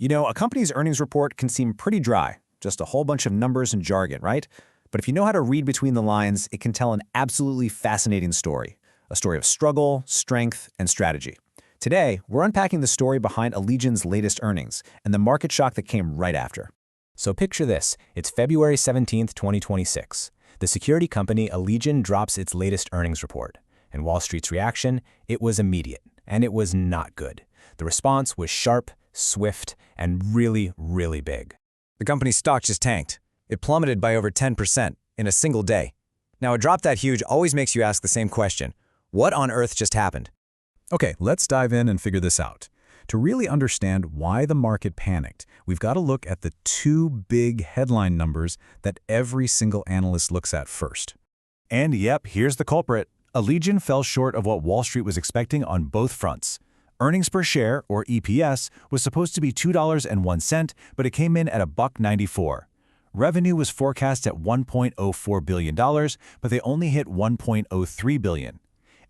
You know, a company's earnings report can seem pretty dry, just a whole bunch of numbers and jargon, right? But if you know how to read between the lines, it can tell an absolutely fascinating story. A story of struggle, strength, and strategy. Today, we're unpacking the story behind Allegion's latest earnings and the market shock that came right after. So picture this. It's February 17th, 2026. The security company Allegion drops its latest earnings report. And Wall Street's reaction, it was immediate, and it was not good. The response was sharp, swift, and really, really big. The company's stock just tanked. It plummeted by over 10% in a single day. Now, a drop that huge always makes you ask the same question. What on earth just happened? Okay, let's dive in and figure this out. To really understand why the market panicked, we've got to look at the two big headline numbers that every single analyst looks at first. And yep, here's the culprit. Allegion fell short of what Wall Street was expecting on both fronts. Earnings per share, or EPS, was supposed to be $2.01, but it came in at $1.94. Revenue was forecast at $1.04 billion, but they only hit $1.03 billion.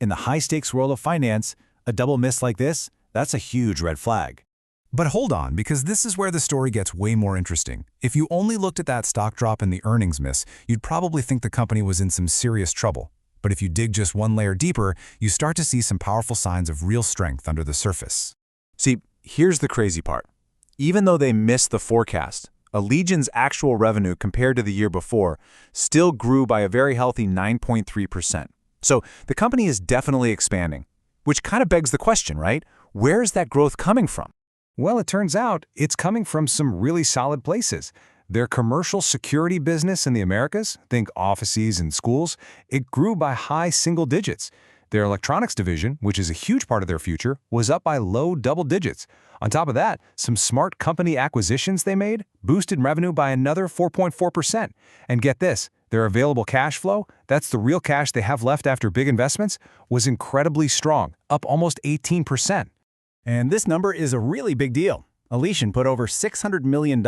In the high-stakes world of finance, a double miss like this, that's a huge red flag. But hold on, because this is where the story gets way more interesting. If you only looked at that stock drop and the earnings miss, you'd probably think the company was in some serious trouble. But if you dig just one layer deeper, you start to see some powerful signs of real strength under the surface. See, here's the crazy part. Even though they missed the forecast, Allegion's actual revenue compared to the year before still grew by a very healthy 9.3%. So the company is definitely expanding, which kind of begs the question, right? Where is that growth coming from? Well, it turns out it's coming from some really solid places. Their commercial security business in the Americas, think offices and schools, it grew by high single digits. Their electronics division, which is a huge part of their future, was up by low double digits. On top of that, some smart company acquisitions they made boosted revenue by another 4.4%. And get this, their available cash flow, that's the real cash they have left after big investments, was incredibly strong, up almost 18%. And this number is a really big deal. Allegion put over $600 million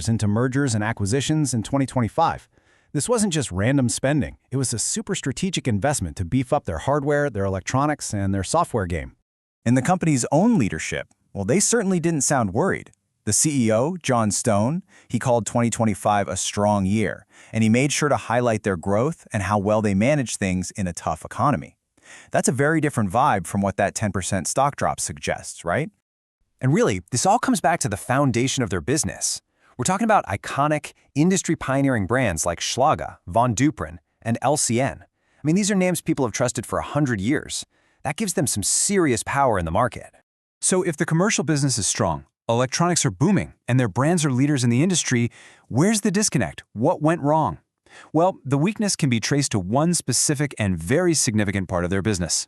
into mergers and acquisitions in 2025. This wasn't just random spending. It was a super strategic investment to beef up their hardware, their electronics, and their software game. In the company's own leadership, well, they certainly didn't sound worried. The CEO, John Stone, he called 2025 a strong year, and he made sure to highlight their growth and how well they managed things in a tough economy. That's a very different vibe from what that 10% stock drop suggests, right? And really, this all comes back to the foundation of their business. We're talking about iconic, industry-pioneering brands like Schlager, Von Duprin, and LCN. I mean, these are names people have trusted for 100 years. That gives them some serious power in the market. So if the commercial business is strong, electronics are booming, and their brands are leaders in the industry, where's the disconnect? What went wrong? Well, the weakness can be traced to one specific and very significant part of their business.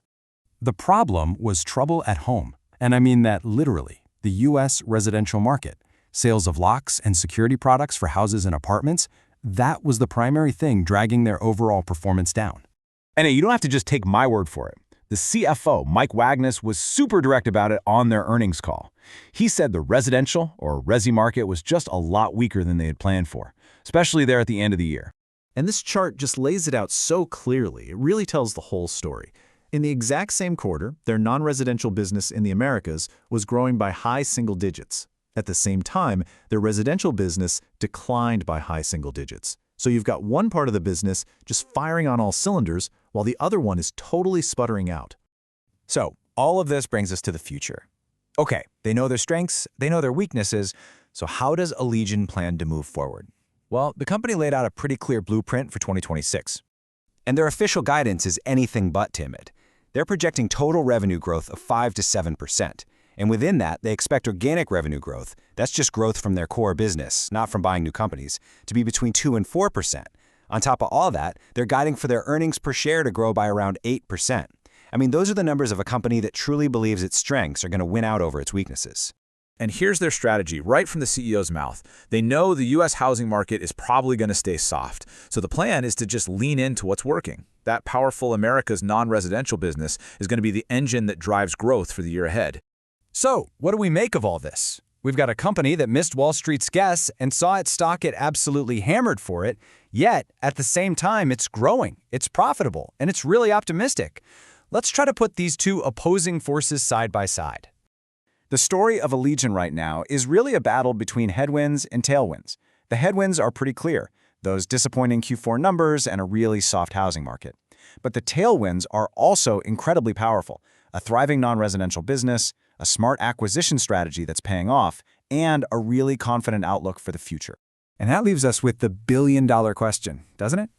The problem was trouble at home, and I mean that literally. The U.S. residential market, sales of locks and security products for houses and apartments, that was the primary thing dragging their overall performance down. And you don't have to just take my word for it. The CFO, Mike Wagnes, was super direct about it on their earnings call. He said the residential, or resi market, was just a lot weaker than they had planned for, especially there at the end of the year. And this chart just lays it out so clearly. It really tells the whole story. In the exact same quarter, their non-residential business in the Americas was growing by high single digits. At the same time, their residential business declined by high single digits. So you've got one part of the business just firing on all cylinders, while the other one is totally sputtering out. So all of this brings us to the future. Okay, they know their strengths, they know their weaknesses, so how does Allegion plan to move forward? Well, the company laid out a pretty clear blueprint for 2026. And their official guidance is anything but timid. They're projecting total revenue growth of 5 to 7%. And within that, they expect organic revenue growth, that's just growth from their core business, not from buying new companies, to be between 2 and 4%. On top of all that, they're guiding for their earnings per share to grow by around 8%. I mean, those are the numbers of a company that truly believes its strengths are going to win out over its weaknesses. And here's their strategy right from the CEO's mouth. They know the U.S. housing market is probably going to stay soft. So the plan is to just lean into what's working. That powerful America's non-residential business is going to be the engine that drives growth for the year ahead. So, what do we make of all this? We've got a company that missed Wall Street's guess and saw its stock get absolutely hammered for it, yet at the same time it's growing, it's profitable, and it's really optimistic. Let's try to put these two opposing forces side by side. The story of Allegion right now is really a battle between headwinds and tailwinds. The headwinds are pretty clear, those disappointing Q4 numbers and a really soft housing market. But the tailwinds are also incredibly powerful. A thriving non-residential business, a smart acquisition strategy that's paying off, and a really confident outlook for the future. And that leaves us with the billion-dollar question, doesn't it?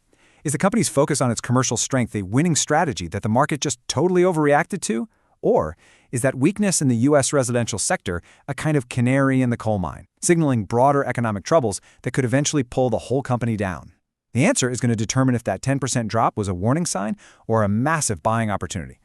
Is the company's focus on its commercial strength a winning strategy that the market just totally overreacted to? Or is that weakness in the U.S. residential sector a kind of canary in the coal mine, signaling broader economic troubles that could eventually pull the whole company down? The answer is going to determine if that 10% drop was a warning sign or a massive buying opportunity.